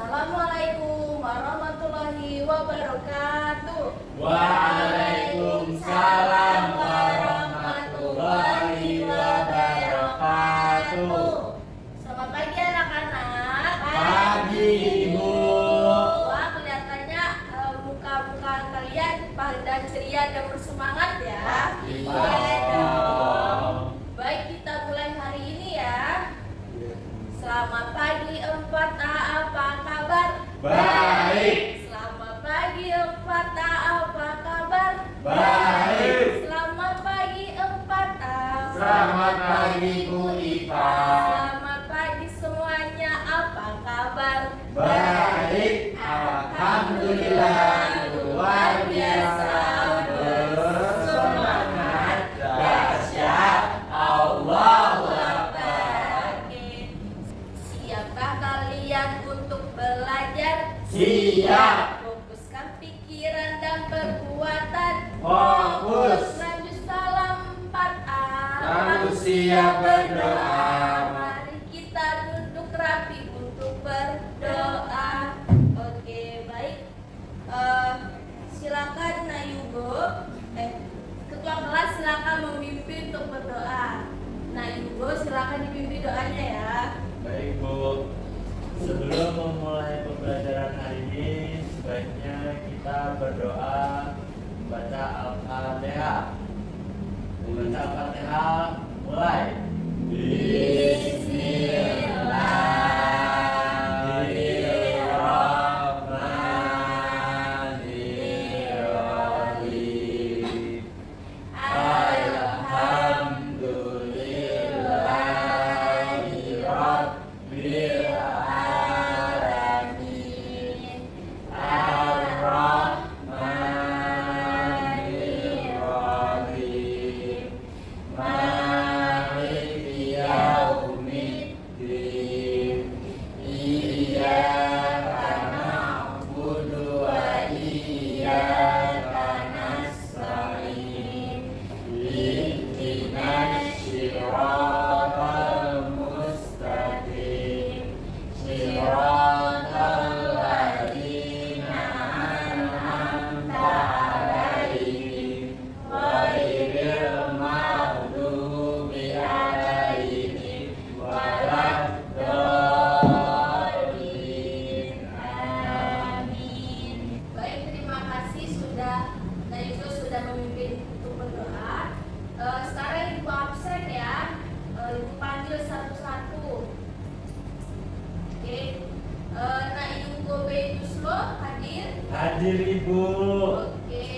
Assalamualaikum warahmatullahi wabarakatuh. Waalaikumsalam warahmatullahi wabarakatuh. Selamat pagi anak-anak. Pagi Ibu. Wah, kelihatannya muka-muka kalian pada ceria dan bersemangat ya. Iya dong. Baik, kita mulai hari ini ya. Selamat pagi 4A, apa kabar? Baik. Selamat pagi 4A, apa kabar? Baik. Selamat pagi 4A. Selamat pagi Bu Ipa. Selamat pagi semuanya, apa kabar? Baik. Alhamdulillah luar biasa bersemangat dahsyat. Allahu Akbar. Oke. Siapkah kalian untuk belajar? Siap. Fokuskan pikiran dan perbuatan. Fokus. Lanjut salam 4A. Lalu siap berdoa. Mari kita duduk rapi untuk berdoa. Oke, baik. Silakan Nayugo. Ketua kelas silakan memimpin untuk berdoa. Nayugo, silakan dipimpin doanya ya. Baik Bu, sebelum memulai pembelajaran hari ini, sebaiknya kita berdoa membaca Al-Fatihah. Membaca Al-Fatihah, mulai. Bismillahirrahmanirrahim. Alhamdulillahi Rabbil Alamin. Ar-Rahmanir-Rahim. Maliki yaumiddin. Iyyaka na'budu wa iyyaka nasta'in. Ihdinas siratal mustaqim. Siratal ladzina an'amta 'alaihim ghairil maghdubi 'alaihim waladdallin. Amin. Baik, terima kasih Nayugo sudah memimpin untuk berdoa. Sekarang Ibu absen ya. Ibu panggil satu-satu. Oke. Nayugo Beduslo hadir. Hadir Ibu. Oke.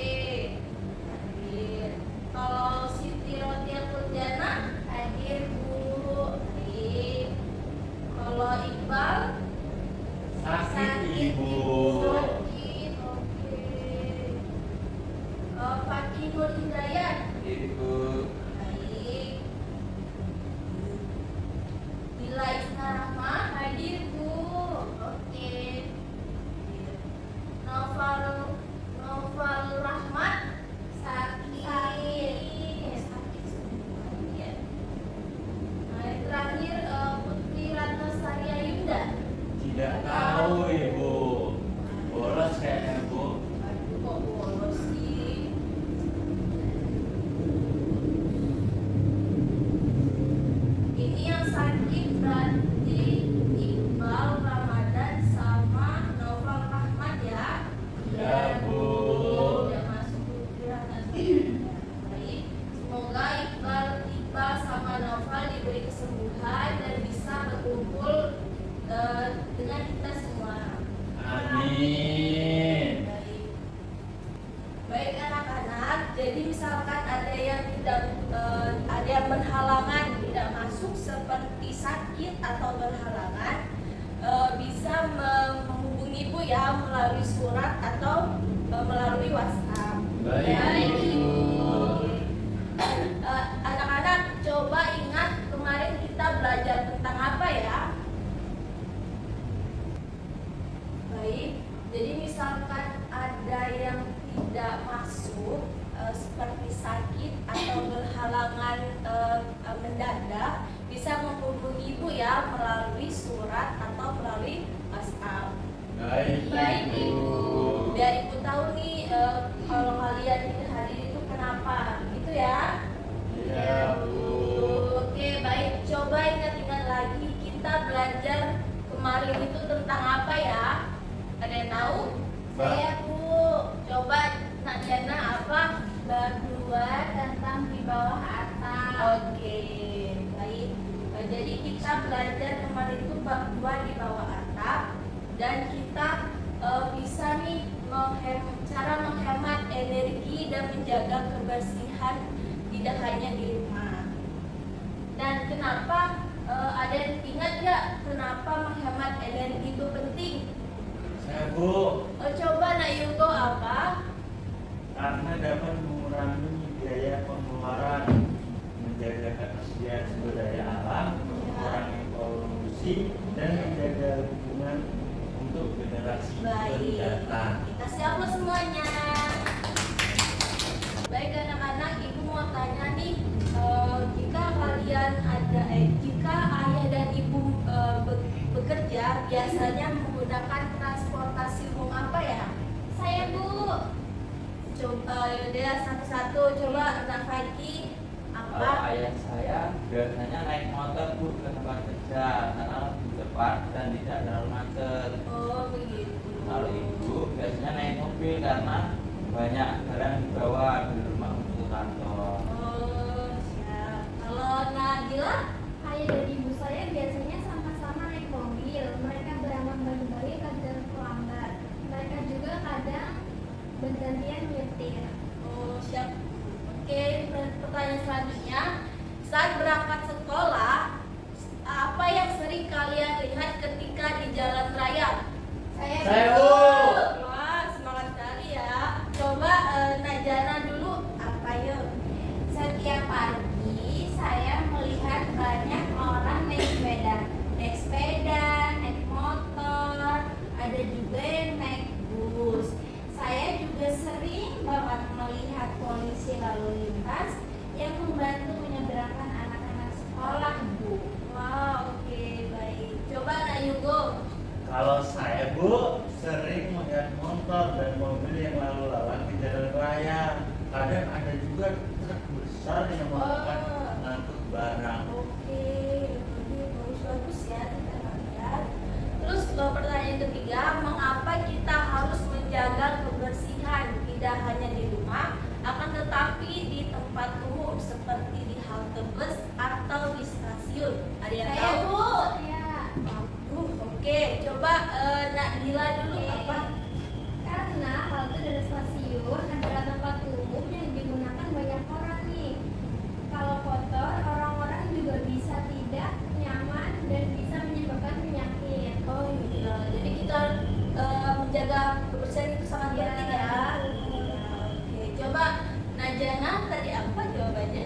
Hadir. Kalau Siti Rotia Purjana hadir Bu. Hadir. Kalau Iqbal Sakit Ibu. Sakit. Oke. Fakih Nur Hidayat. Ibu. Baik. Bila Isna Rahma hadir Bu. Oke. Noval Rahmat sakit. Sakit semua ya. Nah, yang terakhir Putri Ratna Saria Yunda. Tidak tahu Ibu. Bolos kayaknya Bu. Aduh, kok bolos sih? Ini yang sakit berarti Iqbal Ramadan sama Noval Rahmat ya. Ya, Bu. Udah masuk Putri Ratna Saria. Baik. Semoga Iqbal sama Noval diberi kesembuhan dan bisa berkumpul dengan kita semua. Amin. Baik. Baik anak-anak, jadi misalkan ada yang ada yang berhalangan tidak masuk seperti sakit atau berhalangan, bisa menghubungi Ibu ya melalui surat atau melalui WhatsApp. Baik, Ibu. Oke. Anak-anak coba ingat kemarin kita belajar tentang apa ya? Baik, jadi misalkan ada yang tidak masuk seperti sakit atau berhalangan mendadak, bisa menghubungi Ibu ya melalui surat atau melalui WhatsApp. kenalin itu tentang apa ya? Ada yang tahu? Mbak. Saya Bu. Coba Nak Jana apa? Bab 2 tentang di bawah atap. Oke, baik. Jadi kita belajar kemarin itu bab 2 di bawah atap, dan kita bisa nih cara menghemat energi dan menjaga kebersihan tidak hanya di rumah. Dan kenapa ada yang ingat nggak kenapa menghemat energi itu penting? Saya Bu, Coba Nak Yugo apa? karena dapat mengurangi biaya pengeluaran, menjaga ketersediaan sumber daya alam, mengurangi polusi, dan menjaga hubungan untuk generasi Baik. mendatang. Kita siap loh semuanya. Baik anak-anak, ibu mau tanya nih, jika ayah dan ibu bekerja, biasanya menggunakan transportasi umum apa ya? Saya Bu. Coba dia satu-satu, coba Anak Faki Kalau apa? ayah saya biasanya naik motor Bu ke tempat kerja karena lebih cepat dan tidak terlalu macet. Oh begitu. Kalau ibu biasanya naik mobil karena banyak barang dibawa dari rumah untuk kantor. Oh siap. Kalau Nagila? Ayah dan ibu saya biasanya sama-sama naik mobil. Mereka beranak balik-balik kadang terlambat. Mereka juga kadang bergantian nyetir. Oh siap. Oke, pertanyaan selanjutnya, saat berangkat sekolah, apa yang sering kalian lihat ketika di jalan raya? Saya Bu. Wah, semangat sekali ya. Coba Najana dulu, apa yuk? Setiap pagi saya melihat banyak orang naik sepeda, naik motor, ada juga yang naik bus. Saya juga sering banget melihat polisi lalu lintas yang membantu menyeberangkan anak-anak sekolah, Bu. Wow, oke, baik. Coba Nak Yugo. Kalau saya Bu, sering melihat motor dan mobil yang lalu lalang di jalan raya. Kadang ada juga truk besar yang melakukan mengangkut barang. Oke, ini bagus-bagus ya kita lihat. Terus pertanyaan ketiga, mengapa kita harus menjaga kebersihan tidak hanya di rumah, akan tetapi di tempat umum seperti di halte bus atau di stasiun? Ada yang Saya, tahu? Bu. Ya. Oke, coba Nak Dila dulu Oke. apa? Karena halte dan stasiun adalah tempat umum yang digunakan banyak orang nih. Kalau kotor, orang-orang juga bisa tidak nyaman dan bisa menyebabkan penyakit. Oh iya, jadi kita menjaga kebersihan itu sangat Iya. penting ya. Oke, coba Najana tadi apa jawabannya?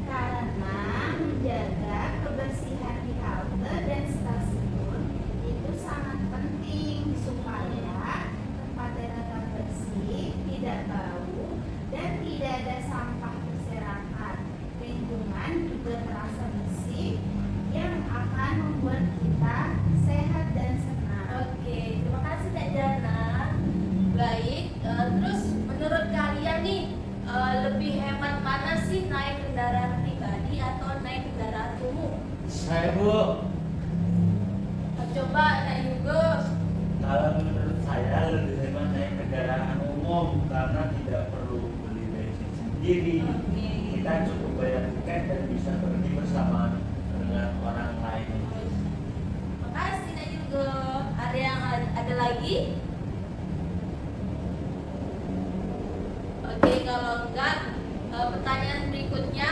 Karena menjaga kebersihan di halte dan stasiun itu sangat penting supaya tempatnya tetap bersih, tidak bau, dan tidak ada sampah berserakan. Lingkungan juga terasa bersih yang akan membuat kita sehat dan senang. Oke, terima kasih Kak Jana. Baik, terus menurut kalian nih lebih hemat mana sih naik kendaraan pribadi atau naik kendaraan umum? Saya Bu, Coba Nak Yugo. kalau menurut saya lebih hemat naik kendaraan umum karena tidak perlu beli bensin sendiri. Oke. Kita cukup bayar tiket dan bisa pergi bersama dengan orang lain. Makasih Nak Yugo. Ada yang ada lagi? Oke, kalau enggak, pertanyaan berikutnya,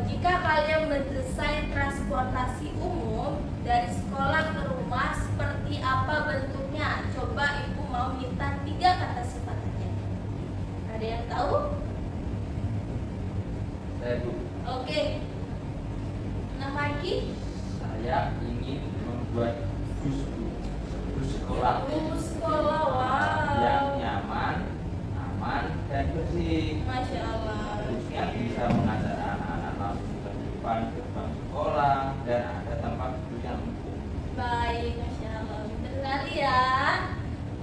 jika kalian mendesain transportasi umum dari sekolah ke rumah, seperti apa bentuknya? Coba ibu mau minta 3 kata sifatnya. Ada yang tahu? Saya Bu, Oke. Nah, Maki? saya ingin membuat bus Bu, bus sekolah Bus sekolah, wow. yang nyaman, aman, dan bersih. Masya Allah. Busnya bisa mengantar anak-anak langsung ke depan gerbang sekolah dan ada tempat duduk yang empuk. Baik, Masya Allah. Benar sekali ya.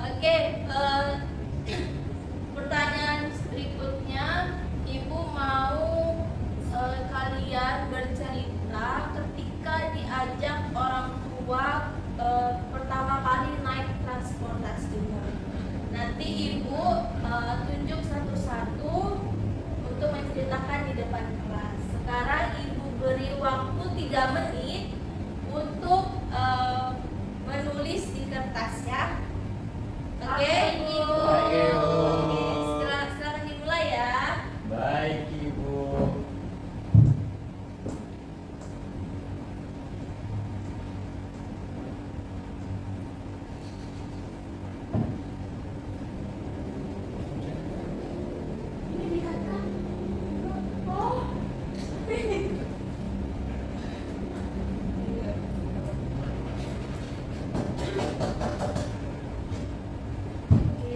Oke, pertanyaan berikutnya, Ibu mau kalian bercerita ketika diajak orang tua Nanti ibu tunjuk satu-satu untuk menceritakan di depan kelas. Sekarang ibu beri waktu 3 menit untuk menulis di kertas ya. Oke, ibu. Oke, Bu. Oke, silakan dimulai ya. Baik, Ibu. Ini dikatakan. Oh. Oke,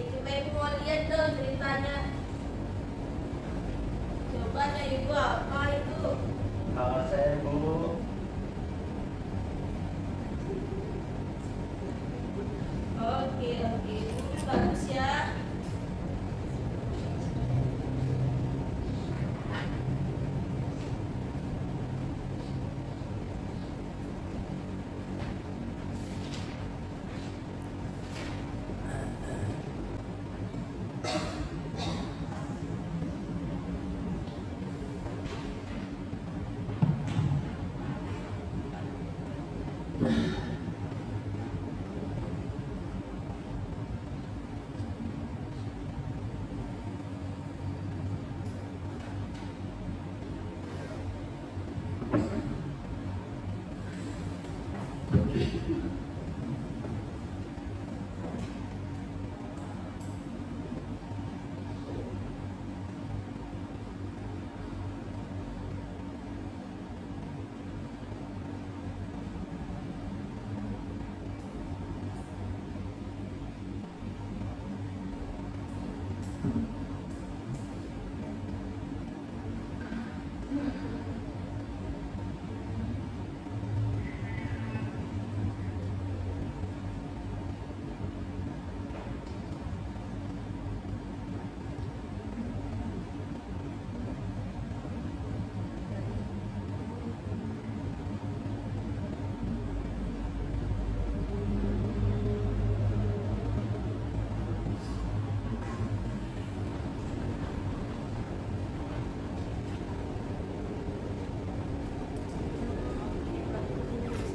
coba ibu mau lihat dong ceritanya. Jawabannya ibu apa itu? Kalau saya, Bu, Oke, ini bagus ya.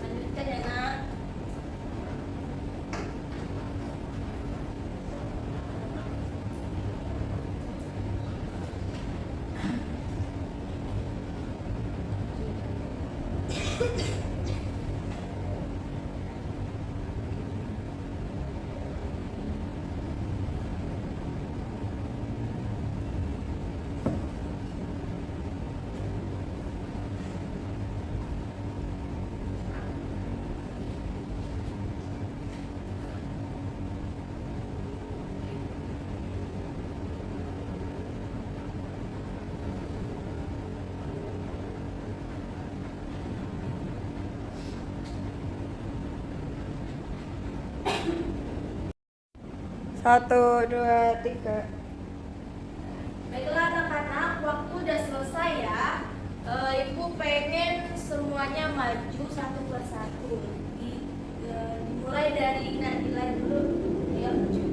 Lanjutkan ya nak. Satu, dua, tiga. Baiklah anak-anak, waktu udah selesai ya. Ibu pengen semuanya maju satu persatu. Dimulai dari Nadila dulu. Ya, maju.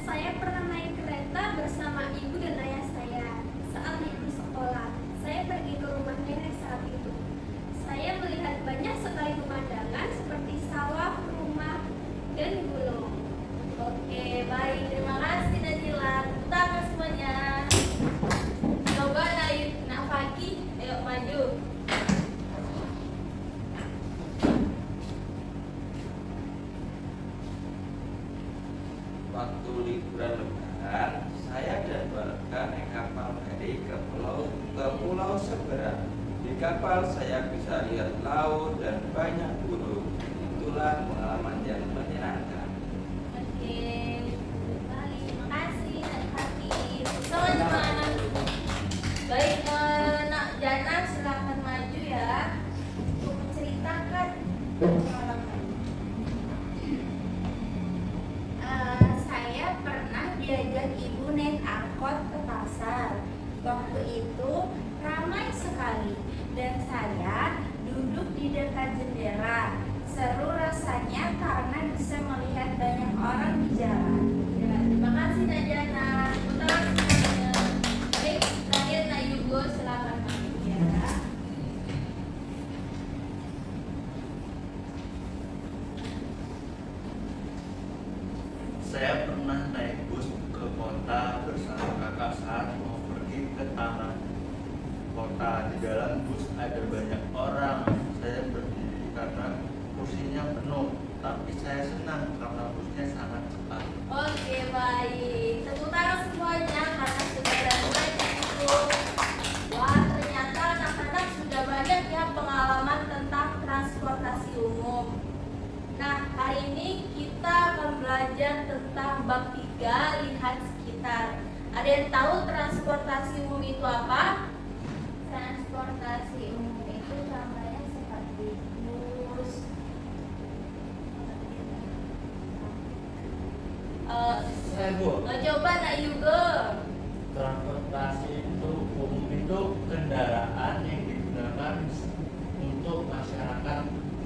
Saya pernah naik kereta bersama ibu dan ayah saya saat ibu sekolah. Saya pergi ke rumah nenek saat itu. Saya melihat banyak sekali pemandangan seperti sawah, rumah, dan gunung. Oke, baik. Terima kasih Nadila. Tepuk tangan semuanya. Coba Nak Fakih, ayo maju. Waktu liburan lebaran, saya dan keluarga naik kapal dari ke pulau seberang. Di kapal saya bisa lihat laut dan banyak gunung. Itulah pengalaman yang menyenangkan. Oke, kembali. Terima kasih Nak Fakih. Sama-sama. Baik, Nak Jana silakan maju ya untuk menceritakan pengalaman. Saya pernah diajak ibu naik angkot ke pasar. Waktu itu ramai sekali dan saya duduk di dekat kota. Di dalam bus ada banyak orang. Saya berdiri karena kursinya penuh, tapi saya senang karena busnya sangat cepat. Oke, baik. Tepuk tangan semuanya karena sudah mulai cukup. Wah, ternyata anak-anak sudah banyak ya pengalaman tentang transportasi umum. Nah, hari ini kita akan belajar tentang bab 3, lihat sekitar. Ada yang tahu transportasi umum itu apa? Transportasi umum itu contohnya seperti bus. Saya Bu, Coba Nak Yugo. transportasi itu umum itu kendaraan yang digunakan untuk masyarakat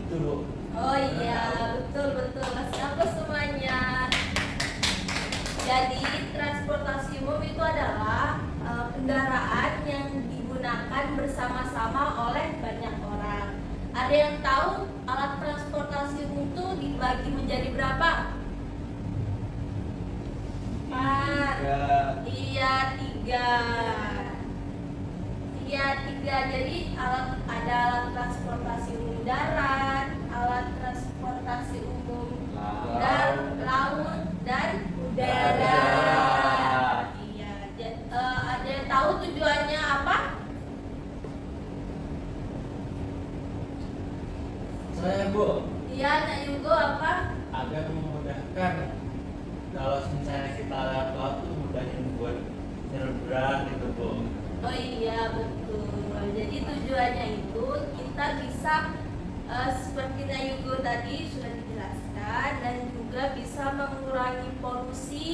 itu Bu. Oh iya, betul. Siapa semuanya? Jadi transportasi umum itu adalah kendaraan yang digunakan bersama-sama oleh banyak orang. Ada yang tahu alat transportasi umum itu dibagi menjadi berapa? 4. Iya, 3. Jadi ada alat transportasi umum darat, alat transportasi umum laut dan udara. Iya, ada yang tahu tujuannya apa? Saya Bu, Iya, Nak Yugo apa? agar memudahkan kalau misalnya kita lewat laut itu mudahin buat nyebrang gitu Bu. Oh iya, betul. Jadi tujuannya itu kita bisa seperti Nak Yugo tadi sudah dijelaskan, dan juga bisa mengurangi polusi.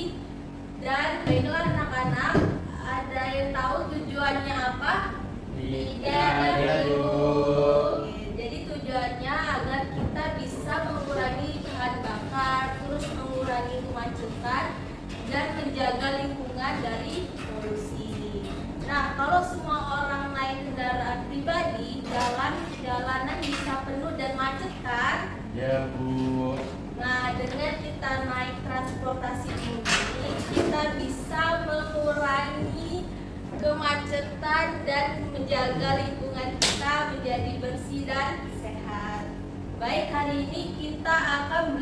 Dan baiklah anak-anak, ada yang tahu tujuannya apa? Iya, Bu. Bu. Oke, jadi tujuannya agar kita bisa mengurangi bahan bakar, terus mengurangi kemacetan dan menjaga lingkungan dari polusi. Nah, kalau semua orang naik kendaraan pribadi, jalanan bisa penuh dan macet kan? Ya Bu. Nah, dengan kita naik transportasi umum ini, kita bisa mengurangi kemacetan dan menjaga lingkungan kita menjadi bersih dan sehat. Baik, hari ini kita akan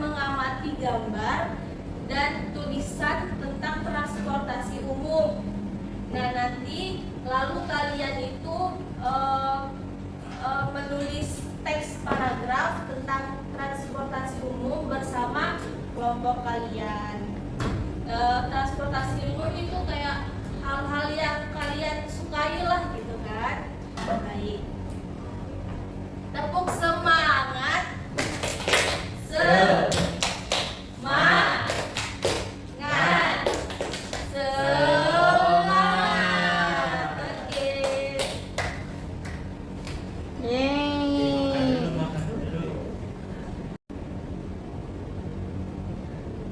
mengamati gambar dan tulisan tentang transportasi umum. Nah, nanti lalu kalian itu menulis teks paragraf tentang transportasi umum bersama kelompok kalian. Transportasi umum itu kayak hal-hal yang kalian sukai lah gitu kan. Baik, tepuk semangat. Semangat. Oke. Yeay. Makan dulu.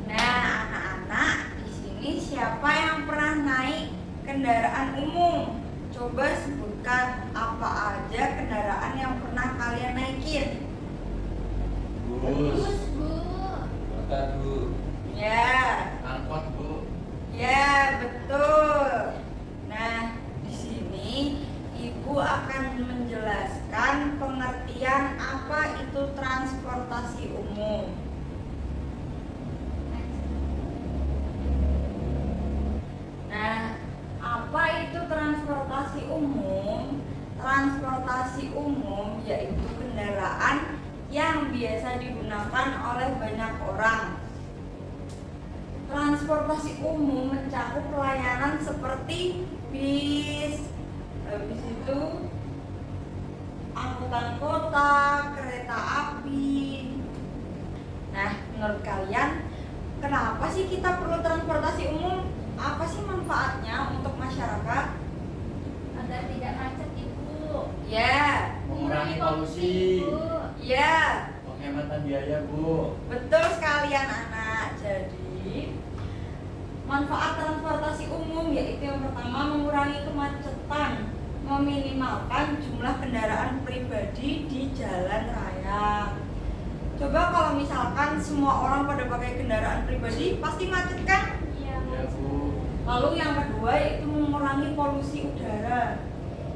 Nah, anak-anak, di sini siapa yang pernah naik kendaraan umum? Coba sebutkan apa aja kendaraan yang pernah kalian naikin. Bus, Bu. Motor Bu. Ya, angkot Bu. ya betul. Nah, di sini Ibu akan menjelaskan pengertian apa itu transportasi umum. Nah, apa itu transportasi umum? Transportasi umum yaitu kendaraan yang biasa digunakan oleh banyak orang. Transportasi umum mencakup pelayanan seperti bis, habis itu angkutan kota, kereta api. Nah, menurut kalian, kenapa sih kita perlu transportasi umum? Apa sih manfaatnya untuk masyarakat? Agar tidak macet Ibu. Ya, Mengurangi polusi. ya, Penghematan biaya Bu. betul sekalian anak. Jadi, manfaat transportasi umum yaitu yang pertama mengurangi kemacetan, meminimalkan jumlah kendaraan pribadi di jalan raya. Coba kalau misalkan semua orang pada pakai kendaraan pribadi, pasti macet kan? Iya, Bu. Ya Bu. Lalu yang kedua yaitu mengurangi mengurangi polusi udara.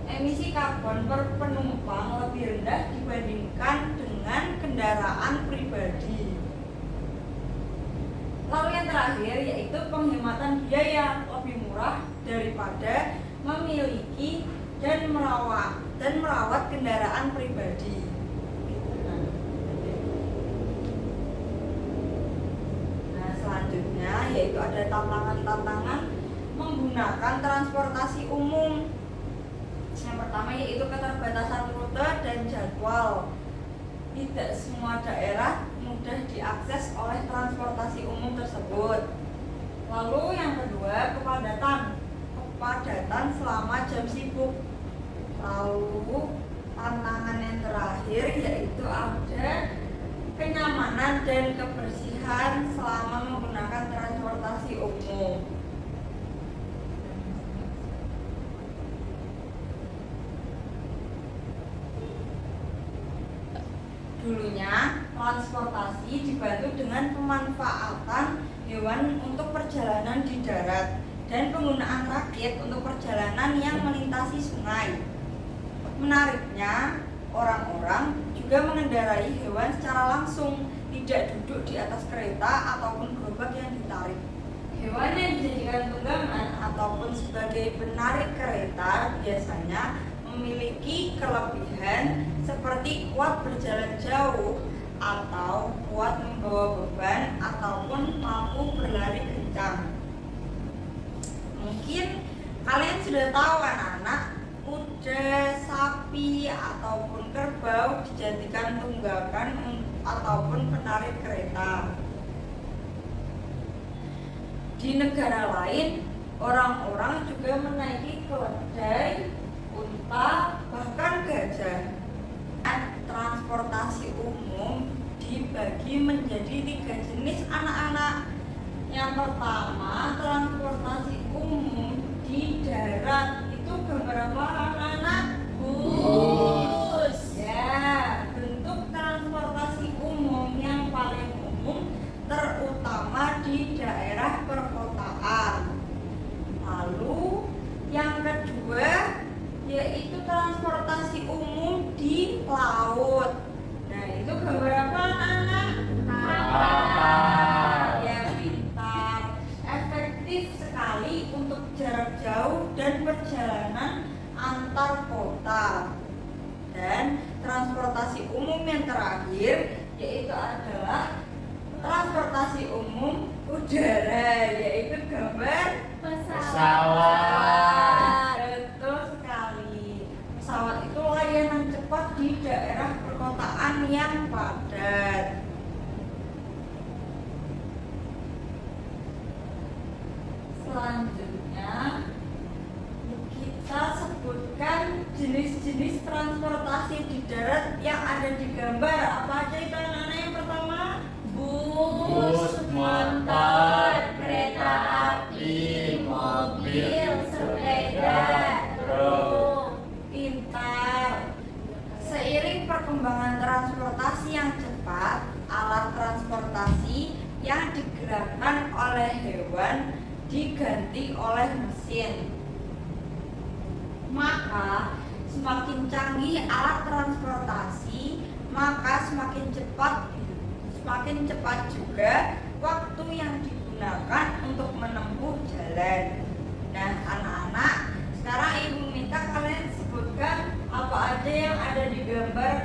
Emisi karbon per penumpang lebih rendah dibandingkan dengan kendaraan pribadi. Lalu yang terakhir yaitu penghematan biaya, lebih murah daripada memiliki dan merawat kendaraan pribadi. Nah, selanjutnya yaitu ada tantangan-tantangan menggunakan transportasi umum. Yang pertama yaitu keterbatasan rute dan jadwal. Tidak semua daerah mudah diakses oleh transportasi umum tersebut. Lalu yang kedua, kepadatan selama jam sibuk. Lalu tantangan yang terakhir yaitu ada kenyamanan dan kebersihan selama menggunakan transportasi umum. Dulunya transportasi dibantu dengan pemanfaatan hewan untuk perjalanan di darat dan penggunaan rakit untuk perjalanan yang melintasi sungai. Menariknya, orang-orang juga mengendarai hewan secara langsung, tidak duduk di atas kereta ataupun gerobak yang ditarik. Hewan yang dijadikan tunggangan ataupun sebagai penarik kereta biasanya memiliki kelebihan seperti kuat berjalan jauh atau kuat membawa beban ataupun mampu berlari kencang. Mungkin kalian sudah tahu anak-anak, kuda, sapi ataupun kerbau dijadikan tunggakan ataupun penarik kereta. Di negara lain, orang-orang juga menaiki keledai, unta, bahkan gajah. Transportasi umum dibagi menjadi 3 jenis anak-anak. Yang pertama, transportasi umum di darat. Itu gambar apa anak-anak? Bus. Ya, bentuk transportasi umum yang paling umum terutama di daerah perkotaan. Lalu yang kedua yaitu transportasi umum di laut. Nah, itu gambar apa anak-anak? Kapal. Ya, pintar. Efektif sekali untuk jarak jauh dan perjalanan antar kota. Dan transportasi umum yang terakhir yaitu adalah transportasi umum udara, yaitu gambar Pesawat. Betul sekali. Pesawat itu layanan cepat di daerah perkotaan yang padat. Selanjutnya kita sebutkan jenis-jenis transportasi di darat yang ada di gambar. Apa aja itu anak-anak? Yang pertama, Bus, motor, kereta api, mobil, sepeda, truk. pintar. Seiring perkembangan transportasi yang cepat, alat transportasi yang digerakkan oleh hewan diganti oleh mesin. Maka semakin canggih alat transportasi, maka semakin cepat juga waktu yang digunakan untuk menempuh jalan. Nah, anak-anak, sekarang ibu minta kalian sebutkan apa aja yang ada di gambar.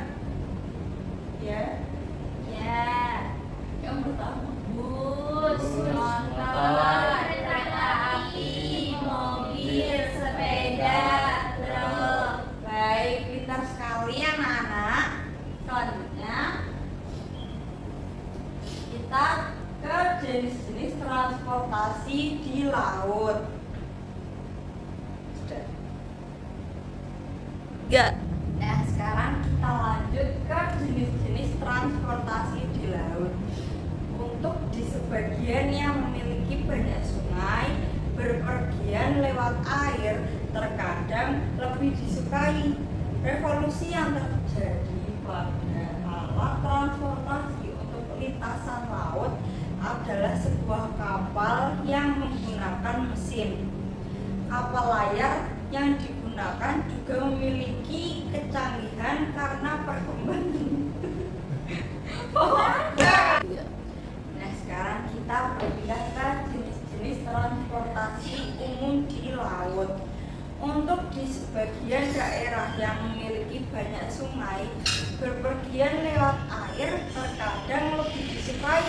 Ya. Yang pertama, Bus, motor, kereta api, mobil, sepeda, truk. baik, pintar sekali anak-anak. Selanjutnya kita ke jenis-jenis transportasi di laut. Nah, sekarang kita lanjut ke jenis-jenis transportasi di laut. Untuk di sebagian yang memiliki banyak sungai, berpergian lewat air terkadang lebih disukai. Revolusi yang terjadi pada alat transportasi untuk lintasan laut adalah sebuah kapal yang menggunakan mesin. kapal layar yang digunakan juga memiliki kecanggihan karena perkembangan. Nah, sekarang kita berpindah ke jenis-jenis transportasi umum di laut. Untuk di sebagian daerah yang memiliki banyak sungai, berpergian lewat air terkadang lebih disukai.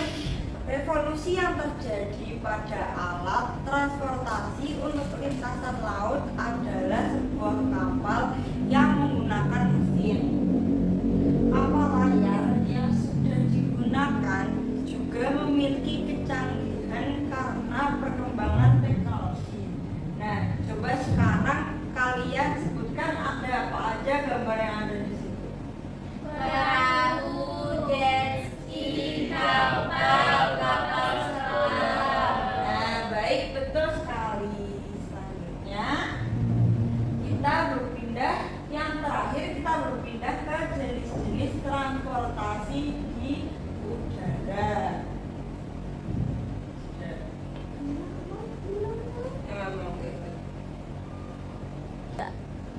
Revolusi yang terjadi pada alat transportasi untuk lintasan laut adalah sebuah kapal yang menggunakan mesin. Kapal layar yang sudah digunakan juga memiliki kecanggihan karena perkembangan teknologi. Nah, coba sekarang kalian sebutkan ada apa aja gambar yang ada di situ. Perahu, jet ski, kapal, kapal selam. Nah, baik, betul sekali. Selanjutnya kita berpindah, yang terakhir kita berpindah ke jenis-jenis transportasi di udara.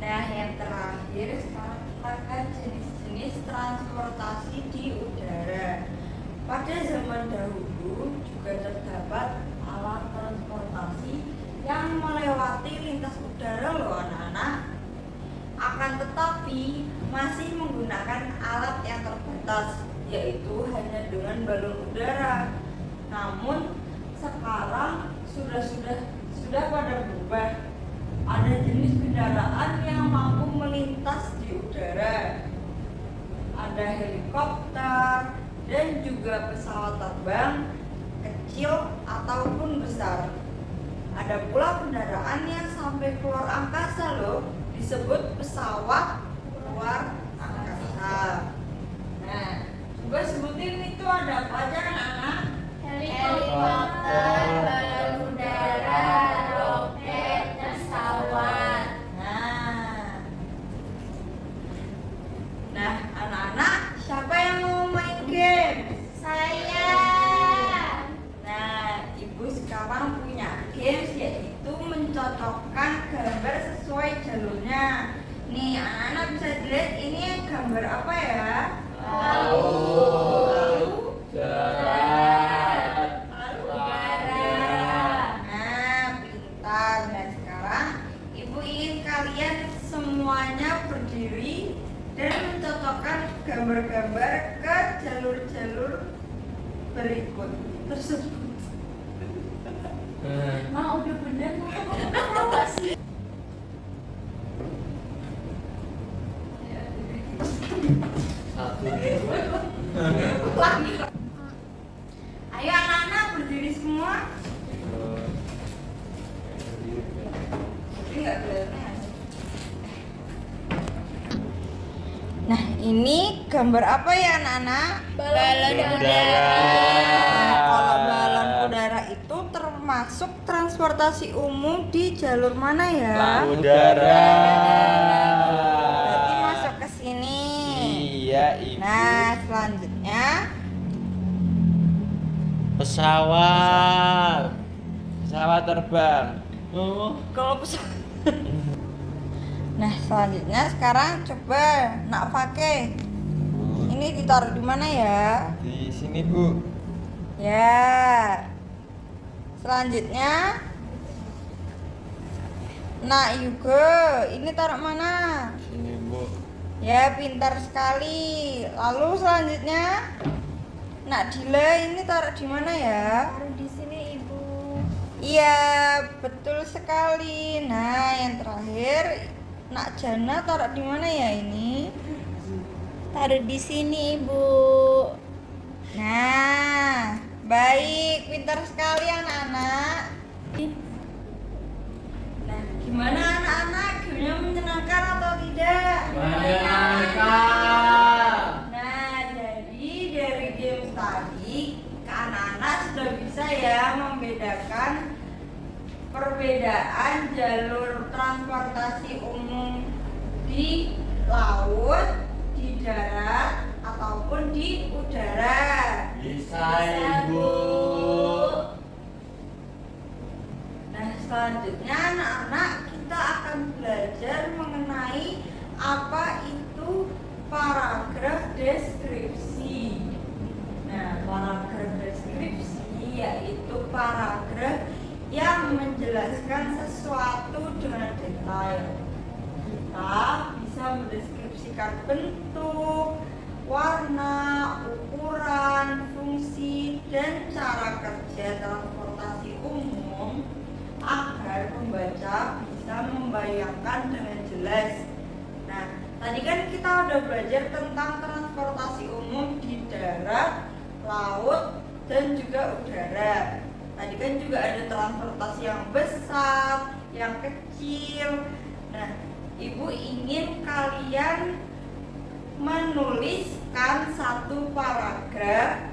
Nah, yang terakhir sekarang kita ke jenis-jenis transportasi di udara. Pada zaman dahulu juga terdapat alat transportasi yang melewati lintas udara loh anak-anak. Akan tetapi masih menggunakan alat yang terbatas, yaitu hanya dengan balon udara. Namun sekarang sudah pada berubah. Ada jenis kendaraan yang mampu melintas di udara. Ada helikopter dan juga pesawat terbang kecil ataupun besar. Ada pula kendaraan yang sampai keluar angkasa loh, disebut pesawat luar angkasa. Nah, coba sebutin itu ada apa aja anak-anak? Helikopter, balon udara, roket, pesawat. Nah, anak-anak, siapa yang mau main game? Saya. Nah, ibu sekarang punya games, yaitu mencocokkan gambar sesuai jalurnya. Nih, anak-anak bisa dilihat ini gambar apa ya? Laut, darat, Udara. Nah, pintar. Nah, sekarang ibu ingin kalian semuanya berdiri dan mencocokkan gambar-gambar ke jalur-jalur berikut tersebut. Ma udah bener apa sih? Satu, Lagi. Ayo anak-anak berdiri semua. Ini nggak kelihatan. Nah, ini gambar apa ya anak-anak? Balon udara. Nah, kalau balon udara itu termasuk transportasi umum di jalur mana ya? udara. Berarti masuk ke sini. Iya, ibu. Nah, selanjutnya pesawat. Pesawat terbang. kalau pesawat. Nah, selanjutnya sekarang coba nak pakai. Ini ditaruh di mana ya? Di sini, Bu. Ya. Selanjutnya nak juga ini taruh mana? Sini, Bu. Ya, pintar sekali. Lalu selanjutnya nak Dila ini taruh di mana ya? Taruh di sini Ibu. Iya, betul sekali. Nah, yang terakhir nak Jana taruh di mana ya ini? Taruh di sini Ibu. Nah, baik, pintar sekali anak-anak. Nah, gimana anak-anak? Gamenya menyenangkan atau tidak? Nah, jadi dari game tadi, anak-anak sudah bisa ya membedakan perbedaan jalur transportasi umum di laut, di darat, ataupun di udara. Bisa, Ibu. Nah, Selanjutnya anak-anak kita akan belajar mengenai apa itu paragraf deskripsi. Nah, paragraf deskripsi yaitu paragraf yang menjelaskan sesuatu dengan detail. Kita bisa mendeskripsikan bentuk, warna, ukuran, fungsi, dan cara kerja transportasi umum agar pembaca bisa membayangkan dengan jelas. Nah, tadi kan kita udah belajar tentang transportasi umum di darat, laut, dan juga udara. Tadi kan juga ada transportasi yang besar, yang kecil. Nah, Ibu ingin kalian menuliskan satu paragraf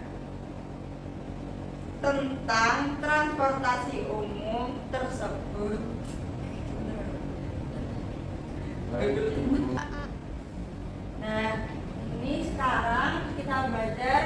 tentang transportasi umum tersebut. Nah, ini sekarang kita belajar.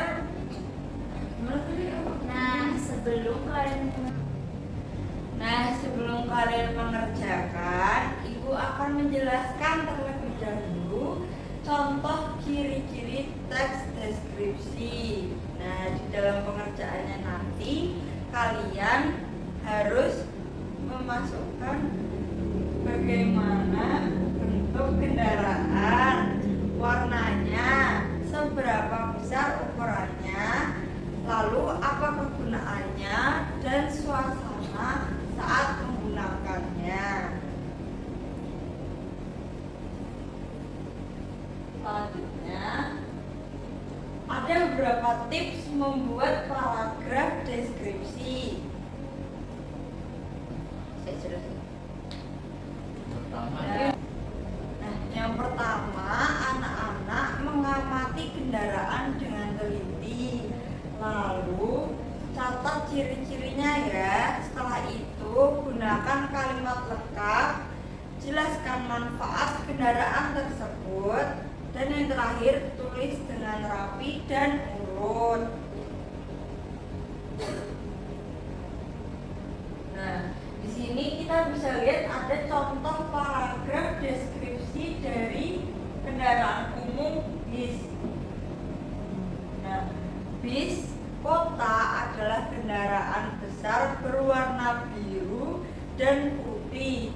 Sebelum kalian mengerjakan, Ibu akan menjelaskan terlebih dahulu contoh ciri-ciri teks deskripsi. Nah, di dalam pengerjaannya nanti kalian harus memasukkan bagaimana bentuk kendaraan, warnanya, seberapa besar ukurannya, lalu apa kegunaannya, dan suasana saat menggunakannya. Selanjutnya, ada beberapa tips membuat paragraf deskripsi. Saya jelasin. Pertama, Nah, yang pertama, anak-anak mengamati kendaraan dengan teliti. Lalu, catat ciri-cirinya ya. Setelah itu, gunakan kalimat lengkap, jelaskan manfaat kendaraan tersebut, dan yang terakhir, tulis dengan rapi dan urut. Nah, di sini kita bisa lihat ada contoh paragraf deskripsi dari kendaraan umum bis. Nah, bis kota adalah kendaraan besar berwarna biru dan putih.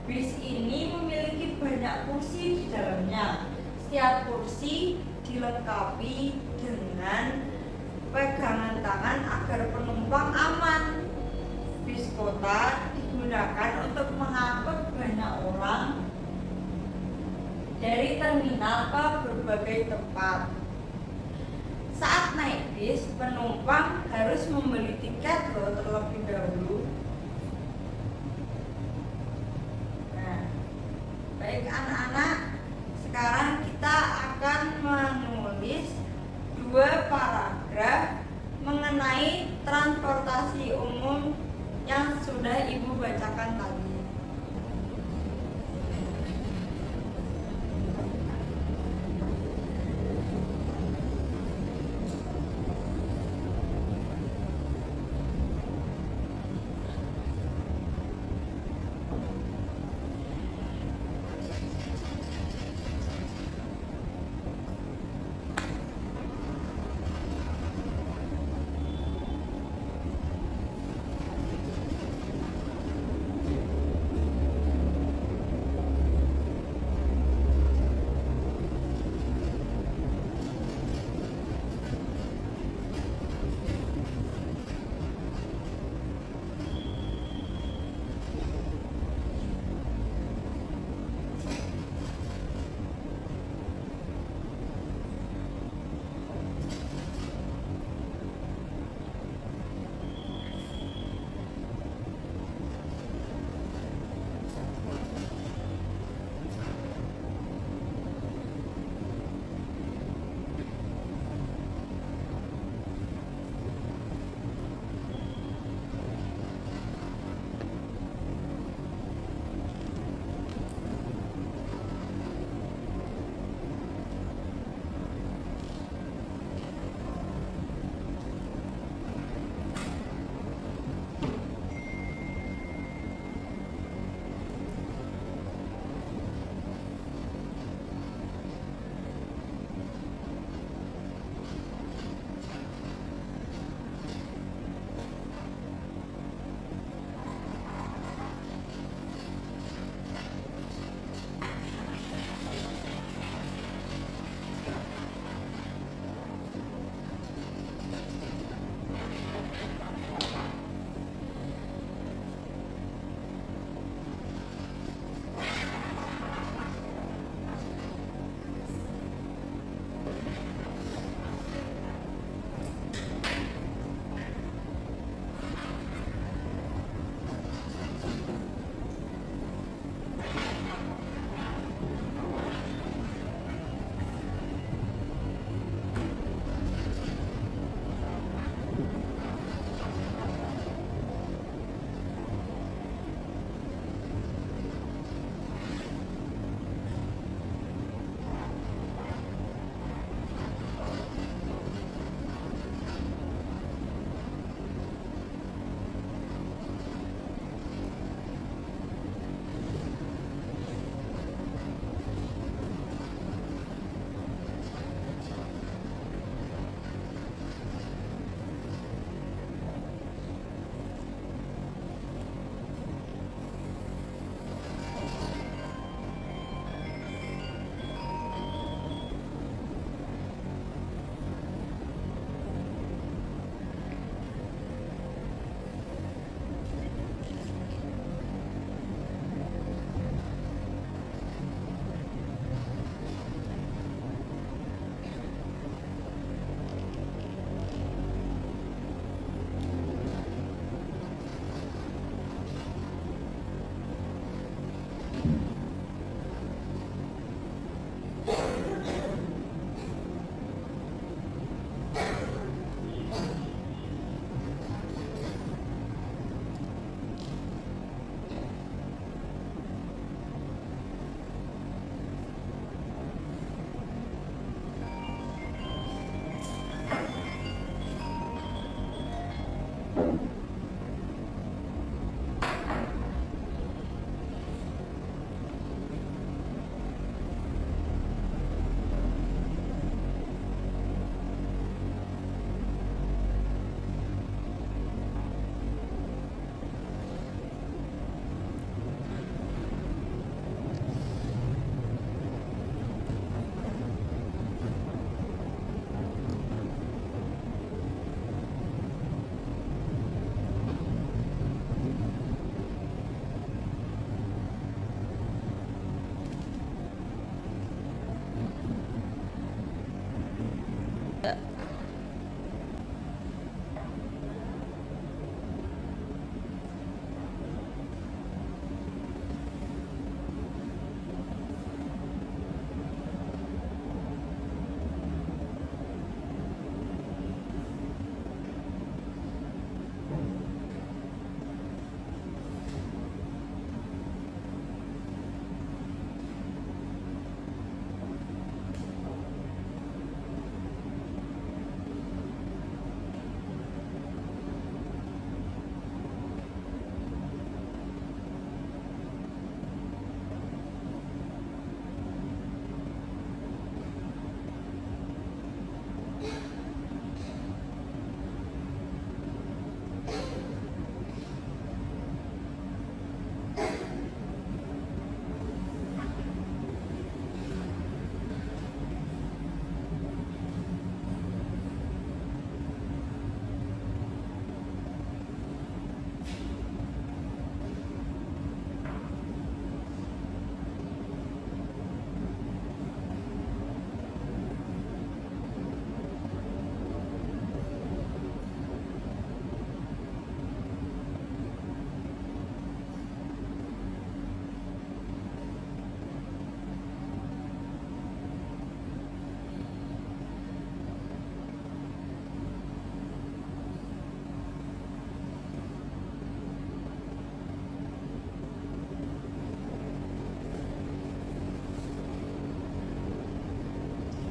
Bis ini memiliki banyak kursi di dalamnya. Setiap kursi dilengkapi dengan pegangan tangan agar penumpang aman. Bis kota digunakan untuk mengangkut banyak orang dari terminal ke berbagai tempat. Saat naik bis, penumpang harus membeli tiket terlebih dahulu. Nah, baik anak-anak, sekarang kita akan menulis 2 paragraf mengenai transportasi umum yang sudah Ibu bacakan tadi.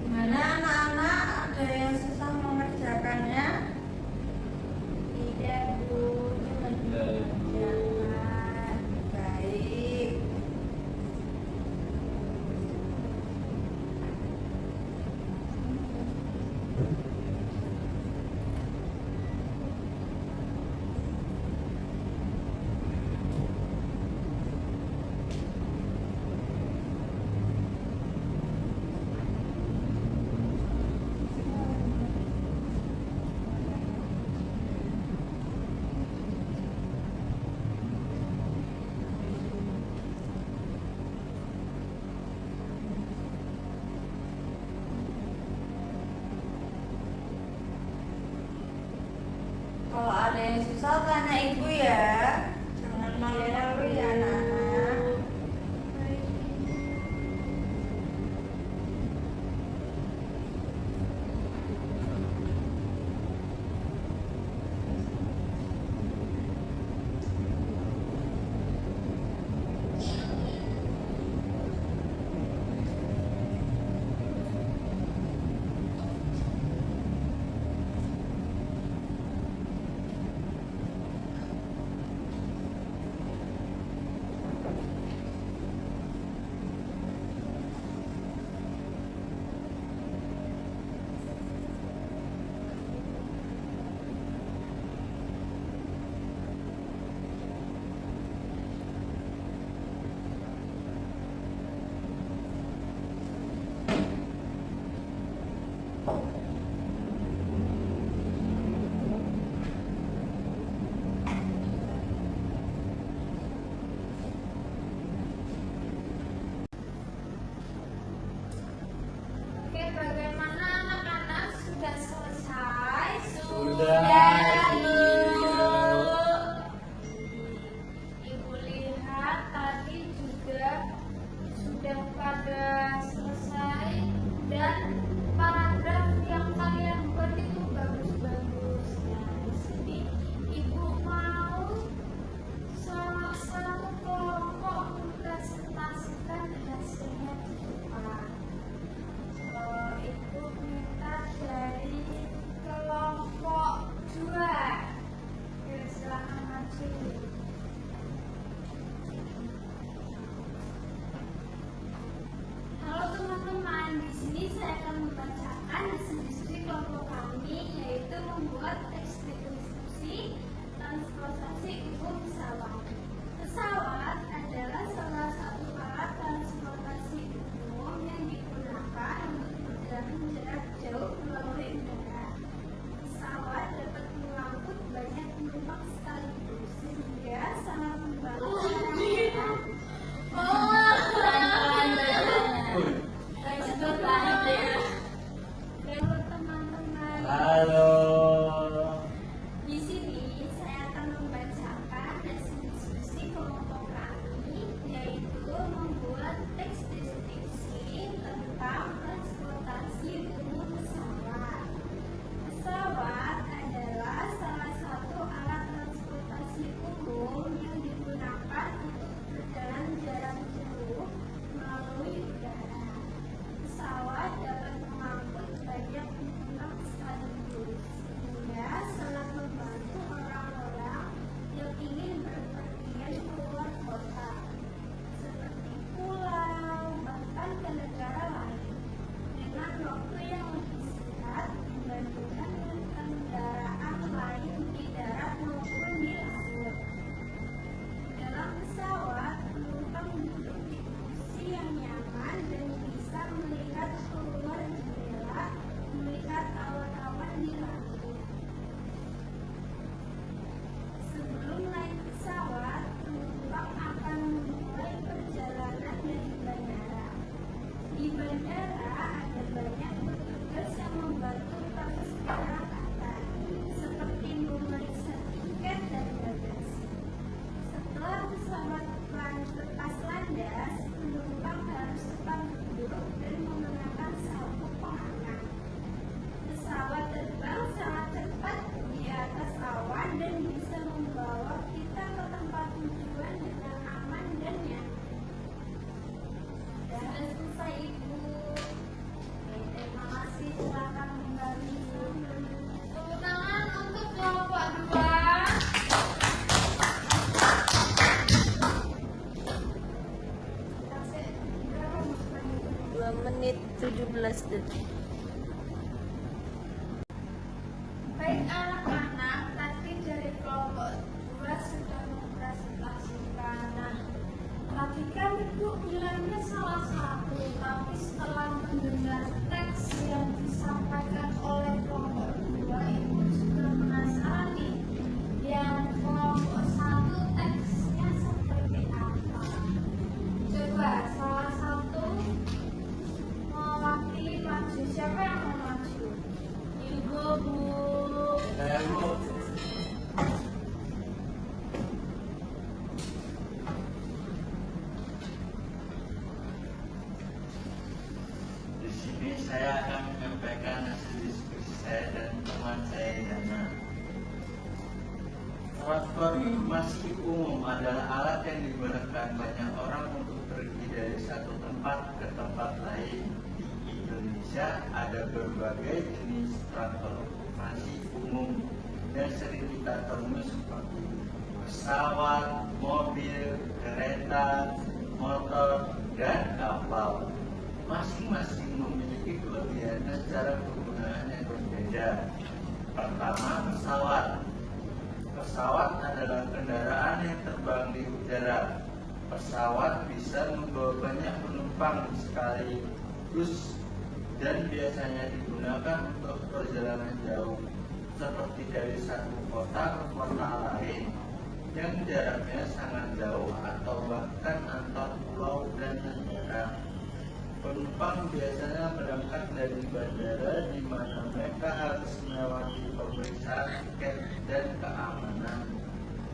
Gimana anak-anak, ada yang susah mengerjakannya? Tidak, Bu. Cuma dikerjakan. Baik. Kalau ada yang susah tanya ibu ya. Jangan malu-malu ya anak-anak. Oke, bagaimana anak-anak? Sudah selesai? Sudah, Bu. Ibu. Ibu lihat tadi juga sudah pada selesai dan paragraf yang kalian buat itu bagus-bagus. Nah, di sini Ibu mau salah satu kelompok mempresentasikan hasilnya di depan. Ibu minta dari kelompok 2. Oke, silakan maju. Halo teman-teman, di sini saya akan membacakan hasil diskusi kelompok kami, yaitu membuat teks deskripsi transportasi umum pesawat. Pesawat adalah salah satu alat transportasi umum yang digunakan untuk perjalanan jarak jauh melalui udara. Pesawat dapat mengangkut banyak penumpang sekaligus sehingga sangat membantu pelan-pelan. Kalau teman-teman Ibu. Terima kasih, silakan kembali. Tepuk tangan untuk kelompok 2. 2 menit 17 detik. Baik anak-anak, tadi dari kelompok 2 sudah mempresentasikan. Nah, tadi kan Ibu bilangnya salah satu, tapi setelah mendengar teks yang disampaikan oleh kelompok 2, Ibu juga penasaran nih. Yang kelompok 1 teksnya seperti apa? Coba salah satu mewakili maju. Siapa yang mau maju? Ibu, Bu. Saya Bu. Di sini saya akan menyampaikan hasil diskusi saya dan teman saya Yana. Transport informasi umum adalah alat yang digunakan banyak orang untuk pergi dari satu tempat ke tempat lain. Di Indonesia ada berbagai jenis transportasi umum yang sering kita temui seperti pesawat, mobil, kereta, motor, dan kapal. Masing-masing memiliki kelebihan dan cara penggunaan yang berbeda. Pertama, pesawat. Pesawat adalah kendaraan yang terbang di udara. Pesawat bisa membawa banyak penumpang sekaligus dan biasanya digunakan untuk perjalanan jauh, seperti dari satu kota ke kota lain yang jaraknya sangat jauh atau bahkan antar pulau dan negara. Penumpang biasanya berangkat dari bandara di mana mereka harus melewati pemeriksaan tiket dan keamanan.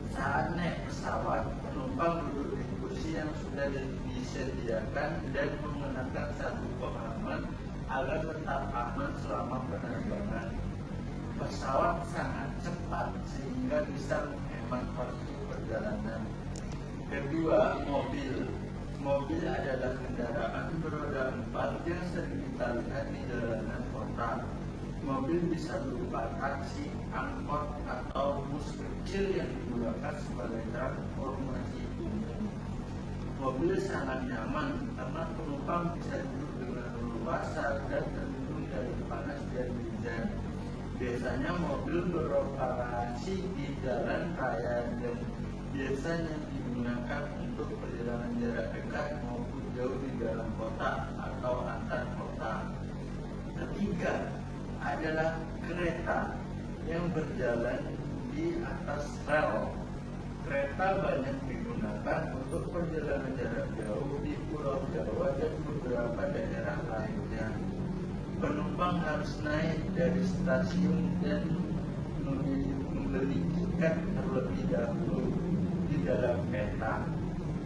Saat naik pesawat, penumpang duduk di kursi yang sudah disediakan dan mengenakan satu pengaman agar tetap aman selama penerbangan. Pesawat sangat cepat sehingga bisa menghemat waktu perjalanan. Kedua, mobil. Mobil adalah kendaraan beroda 4 yang sering kita lihat di jalanan kota. Mobil bisa berupa taksi, angkot, atau bus kecil yang digunakan sebagai transportasi umum. Mobil sangat nyaman karena penumpang bisa duduk dengan leluasa dan terlindung dari panas dan hujan. Biasanya mobil beroperasi di jalan raya dan biasanya digunakan untuk perjalanan jarak dekat maupun jauh di dalam kota atau antar kota. Ketiga adalah kereta yang berjalan di atas rel. Kereta banyak digunakan untuk perjalanan jarak jauh di Pulau Jawa dan beberapa daerah lainnya. Penumpang harus naik dari stasiun dan membeli tiket terlebih dahulu. Di dalam kereta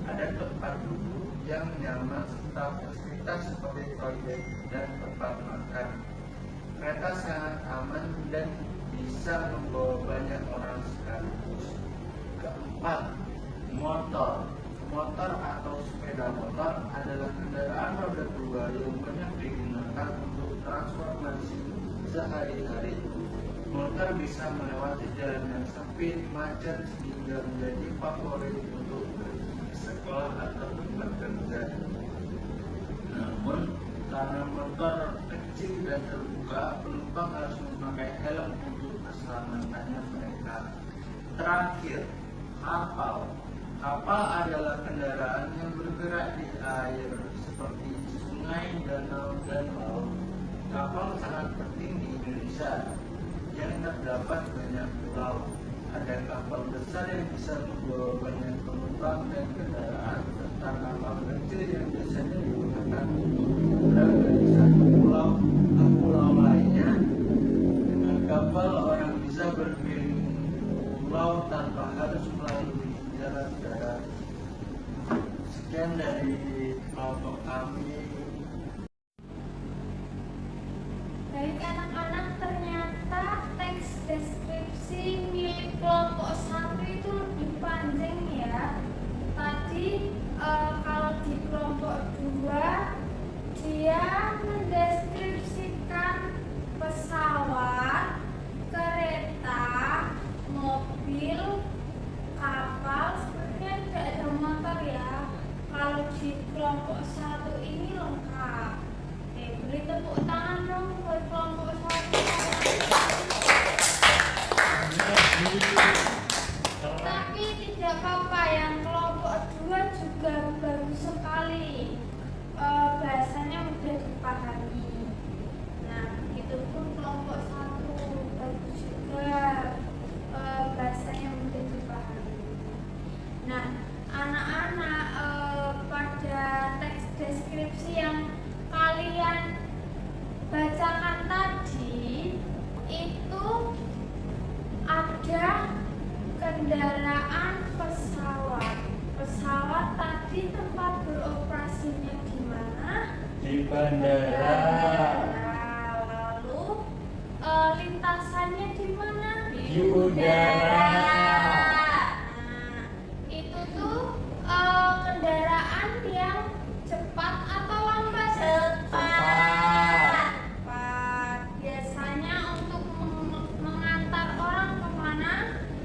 ada tempat duduk yang nyaman serta fasilitas seperti toilet dan tempat makan. Kereta sangat aman dan bisa membawa banyak orang sekaligus. Keempat, motor. Motor atau sepeda motor adalah kendaraan roda 2 yang banyak digunakan untuk transportasi sehari-hari. Motor bisa melewati jalan yang sempit, macet, sehingga menjadi favorit untuk pergi ke sekolah atau tempat kerja. Namun, karena motor kecil dan terbuka, penumpang harus memakai helm untuk keselamatannya mereka. Terakhir, kapal. Kapal adalah kendaraan yang bergerak di air seperti sungai, danau, dan laut. Kapal sangat penting di Indonesia yang terdapat banyak pulau. Ada kapal besar yang bisa membawa banyak penumpang dan kendaraan, serta kapal kecil yang biasanya digunakan untuk menyeberang dari satu pulau ke pulau lainnya. Dengan kapal, orang bisa berkeliling pulau tanpa harus melalui jalan darat. Sekian dari kelompok kami. Baik anak-anak, ternyata teks deskripsi milik kelompok 1 itu lebih panjang ya. Tadi kalau di kelompok kendaraan pesawat. Pesawat tadi tempat beroperasinya di mana? Di bandara. Lalu lintasannya di mana? Di udara. Nah, itu tuh kendaraan yang cepat atau lambat? Cepat. Biasanya untuk mengantar orang kemana?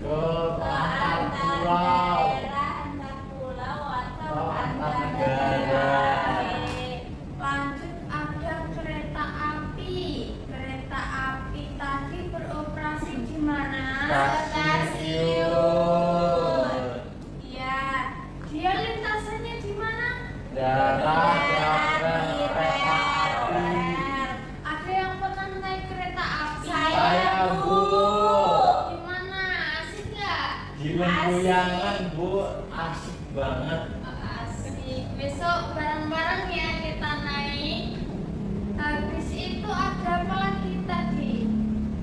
Ke antar pulau. atau antar antar negara. Lanjut, ada kereta api. Kereta api tadi beroperasi di mana? Stasiun. Ya, dia lintasannya di mana? Darat dan kereta api. Ada yang pernah naik kereta api? Saya, Bu. Gimana? Asik nggak? Di Lempuyangan, Bu, asik banget. Asik. Besok bareng-bareng ya kita naik. Habis itu ada apa lagi tadi?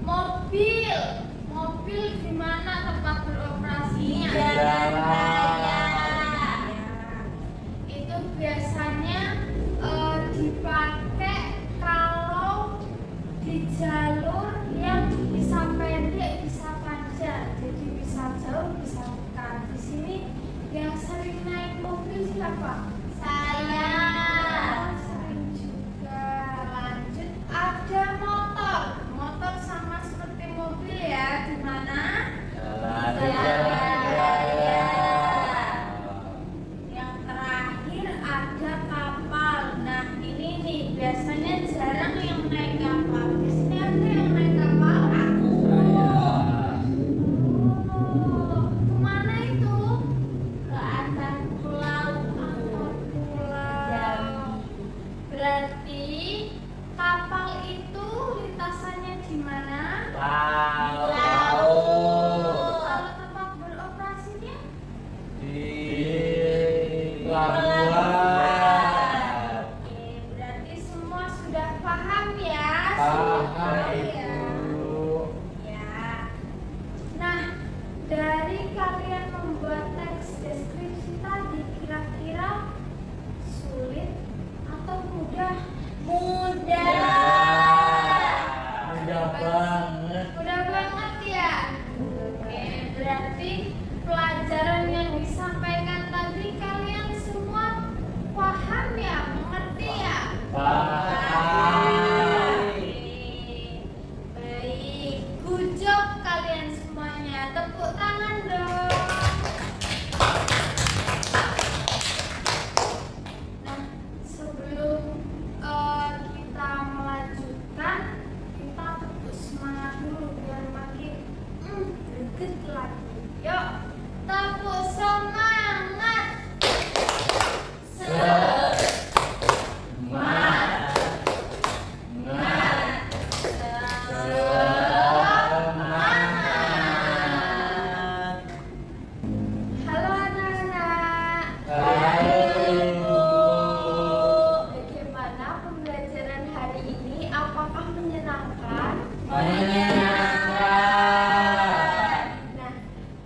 Mobil. Mobil di mana tempat beroperasinya? Di jalan. Itu biasanya dipakai kalau di jalur yang bisa pendek, bisa panjang, jadi bisa jauh, bisa dekat. Di sini yang sering naik mobil siapa? Saya. Sering juga. Lanjut, ada motor. Motor sama seperti mobil ya. Di mana? Jalan di jalan raya. Yang terakhir ada kapal. Nah ini nih biasanya jarang yang naik kapal. Di sini ada yang naik kapal. Oh, kemana itu? Ke antar pulau. Antar pulau. Berarti kapal itu lintasannya di mana? Laut. Kalau tempat beroperasinya? Di pelabuhan. Oke, berarti semua sudah paham ya? Paham, Sudah ya? Ibu. Ya. Nah, dari kalian membuat teks deskripsi tadi kira-kira sulit atau mudah? Mudah banget. Mudah banget ya. Oke, berarti pelajaran yang disampaikan tadi kalian semua paham ya, mengerti ya? Paham. Baik, good job kalian semuanya. Tepuk tangan dong. Nah, sebelum kita melanjutkan, kita tetap semangat dulu biar makin greget lagi. Yuk, tepuk semangat. Halo anak-anak. Bagaimana pembelajaran hari ini? Apakah menyenangkan? Nah,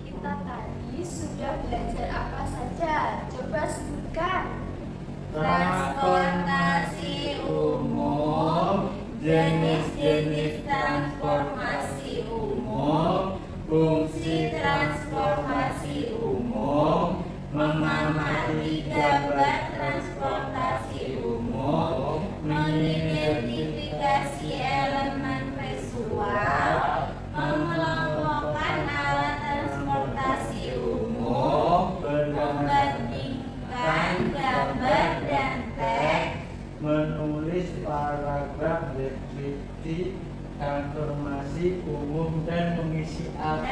kita tadi sudah belajar apa saja? Coba sebutkan. Transportasi umum, jenis-jenis transportasi umum, fungsi transportasi umum, mengamati gambar transportasi umum, mengidentifikasi elemen visual, mengelompokkan alat transportasi umum, membandingkan gambar dan teks, menulis paragraf deskripsi transformasi umum dan mengisi Betul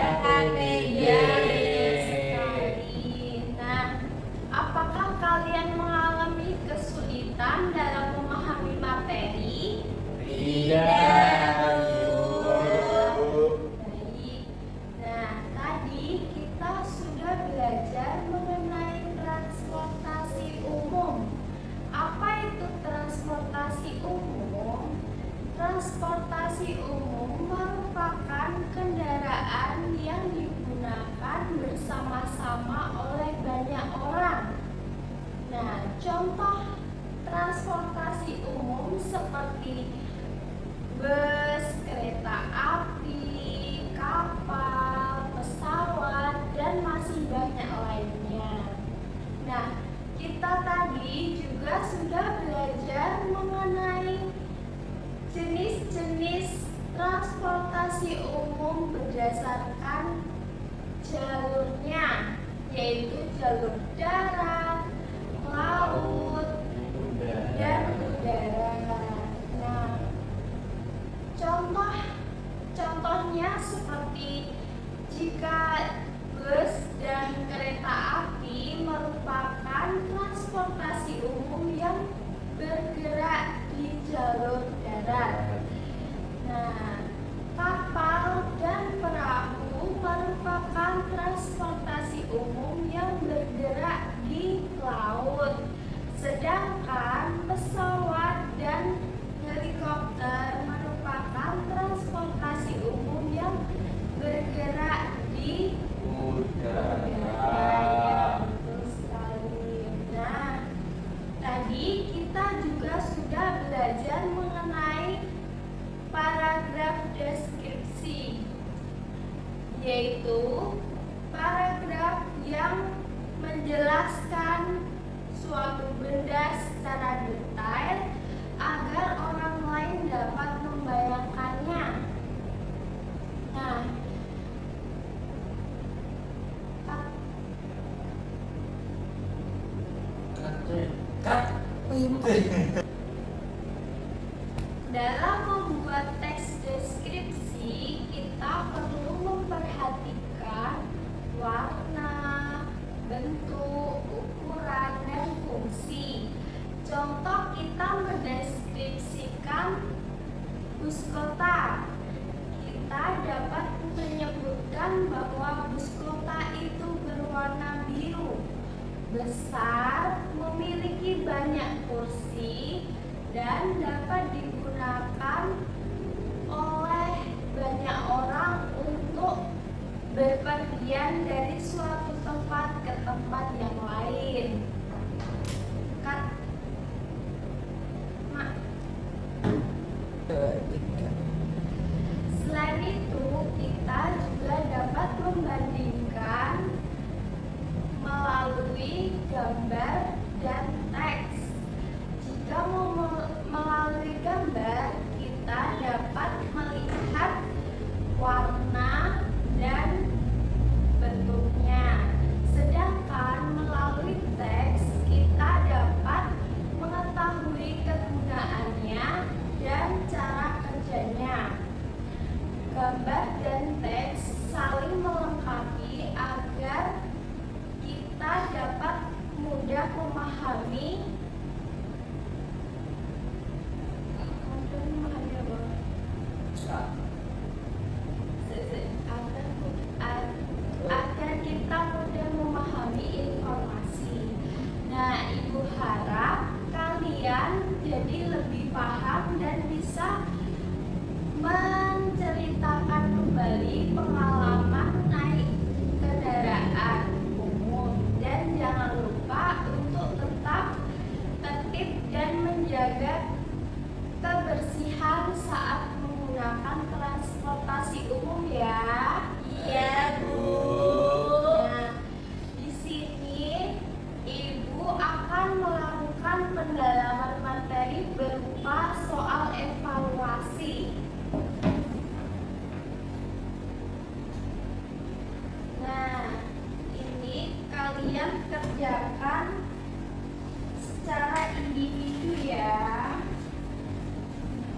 sekali. Nah, apakah kalian mengalami kesulitan dalam memahami materi? Tidak. Baik. Nah, tadi kita sudah belajar mengenai transportasi umum. Apa itu transportasi umum? Transportasi umum merupakan kendaraan yang digunakan contoh transportasi umum seperti bus, kereta api, kapal, pesawat, dan masih banyak lainnya. Nah, kita tadi juga sudah belajar mengenai jenis-jenis transportasi umum berdasarkan jalurnya, yaitu jalur darat, laut, dan udara. Nah, contohnya seperti jika bus dan kereta api merupakan transportasi umum yang bergerak di jalur darat. Nah, kapal dan perahu merupakan transportasi umum yang bergerak di laut. Sedangkan pesawat dan helikopter merupakan transportasi umum yang bergerak di udara. Ya, betul sekali. Nah, tadi kita juga sudah belajar mengenai paragraf deskripsi, yaitu paragraf yang menjelaskan suatu benda secara detail agar orang lain dapat membayangkannya. Nah, dalam membuat teks deskripsi, kita perlu memperhatikan warna, bentuk, ukuran, dan fungsi. Contoh, kita mendeskripsikan bus kota. Kita dapat menyebutkan bahwa bus kota itu berwarna biru, besar, memiliki banyak kursi, dan dapat digunakan oleh banyak orang untuk berpergian dari suatu tempat ke tempat yang lain. Selain itu, kita juga dapat membandingkan melalui gambar dan teks. Jika melalui gambar, kita dapat melihat warna dan bentuknya. Sedangkan melalui teks, kita dapat mengetahui kegunaannya dan cara kerjanya. Gambar dan teks saling melengkapi agar kita dapat mudah memahami agar kita mudah memahami informasi. Nah, Ibu harap kalian jadi lebih paham dan bisa menceritakan kembali pengalaman naik kendaraan umum, dan jangan lupa untuk tetap tertib dan menjaga kebersihan saat menggunakan transportasi umum ya. Iya, Bu. Nah, di sini Ibu akan melakukan pendalaman materi berupa soal evaluasi. Nah, ini kalian kerjakan secara individu ya.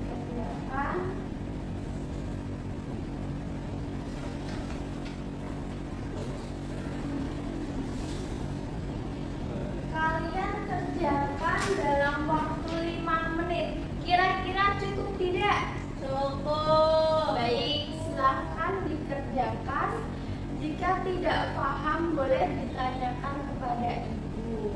Kerjakan. Kalian kerjakan dalam waktu 5 menit. Kira-kira cukup tidak? Cukup. Baik, silahkan dikerjakan. Jika tidak paham, boleh ditanyakan kepada Ibu.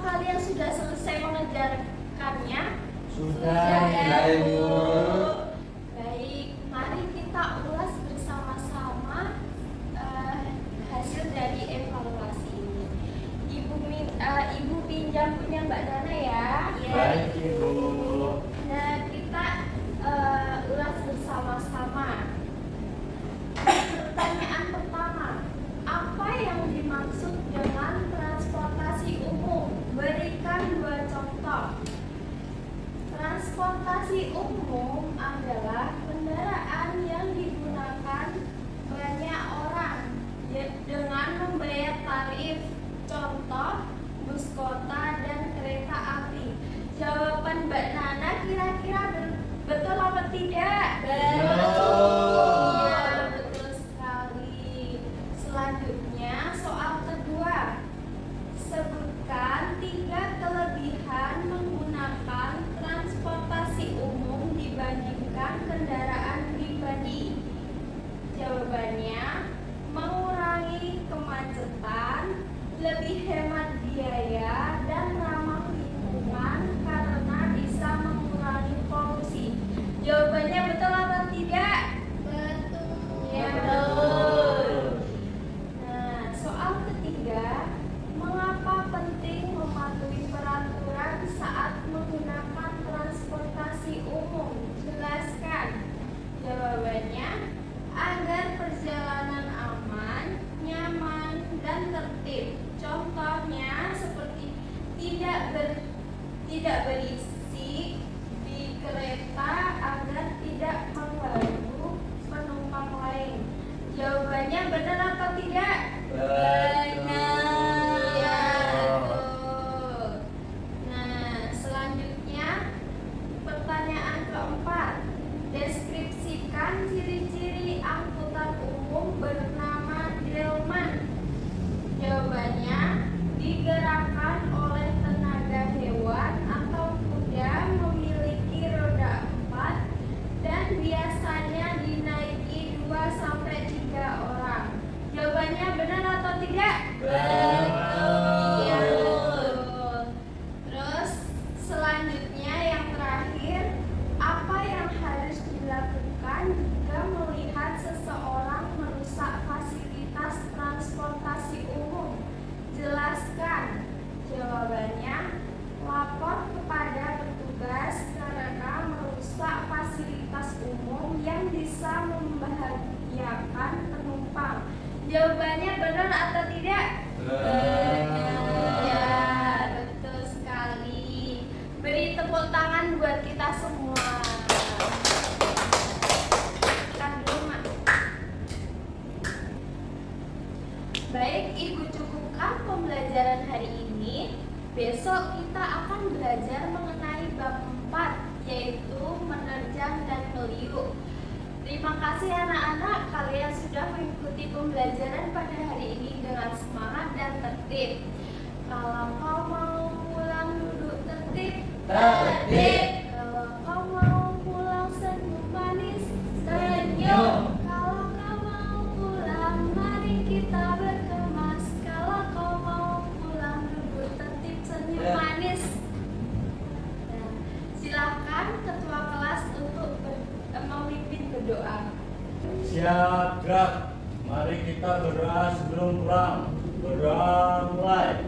kalian sudah selesai mengerjakannya? Sudah, ya, Ibu. Baik, mari kita ulas bersama-sama hasil dari evaluasi ini. Ibu pinjam punya Mbak Dana ya. Baik, Ibu. Nah, kita ulas bersama-sama. Pertanyaan pertama, apa yang dimaksud dengan transportasi umum? Berikan 2 contoh. Transportasi umum adalah kendaraan yang digunakan banyak orang dengan membayar tarif. Contoh, bus kota dan kereta api. Jawaban Mbak Nana kira-kira betul apa tidak? Betul. Ya, betul sekali. Selanjutnya, soal kedua. Sebutkan 3 kelebihan menggunakan transportasi umum dibandingkan kendaraan pribadi. Jawabannya, mengurangi kemacetan, lebih hemat biaya, dan ramah lingkungan karena bisa mengurangi polusi. Jawabannya betul apa tidak? Betul. Ya, betul. Nah, soal ketiga, mengapa penting mematuhi peraturan saat menggunakan transportasi umum? Jelaskan. Jawabannya, agar perjalanan aman, nyaman, dan tertib. Contohnya seperti tidak berisik di kereta agar tidak mengganggu penumpang lain. Jawabannya benar atau tidak? Benar. Ya, betul. Nah, selanjutnya pertanyaan keempat. Deskripsikan ciri-ciri angkutan umum bernama delman. Jawabannya, digerakkan oleh tenaga hewan atau kuda, memiliki roda 4 dan biasanya dinaiki 2-3 orang. Jawabannya benar atau tidak? Benar. Iya, betul. Terus selanjutnya yang terakhir, apa yang harus dilakukan jika melihat seseorang merusak fasilitas transportasi umum? Jelaskan. Jawabannya, lapor kepada petugas karena merusak fasilitas umum yang bisa membahayakan penumpang. Jawabannya benar atau tidak? Benar. Ya, betul sekali. Beri tepuk tangan buat kita semua. Kan dulu, Mak. Baik, Ibu cukupkan pembelajaran hari ini. Besok kita akan belajar mengenai bab 4, yaitu menerjang dan meliuk. Terima kasih anak-anak, kalian sudah mengikuti pembelajaran pada hari ini dengan semangat dan tertib. Kalau kau mau pulang duduk tertib, Tertib. Kalau kau mau pulang senyum manis, senyum. Kalau kau mau pulang, mari kita berkemas. Kalau kau mau pulang duduk tertib, senyum manis. Nah, silakan ketua kelas untuk memimpin berdoa. Siap, gerak. Mari kita berdoa sebelum pulang. Berdoa mulai.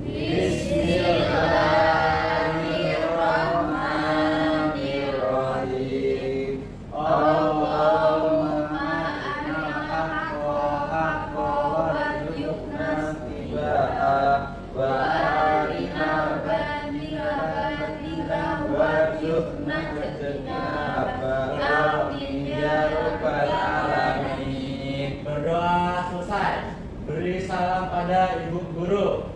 Bismillahirrahmanirrahim. Allahumma arinal haqqa haqqa warzuqna ittiba'a wa arinal batila batila warzuqna ijtinaba. Amin ya rabbal alamin. Berdoa selesai. Beri salam pada ibu guru.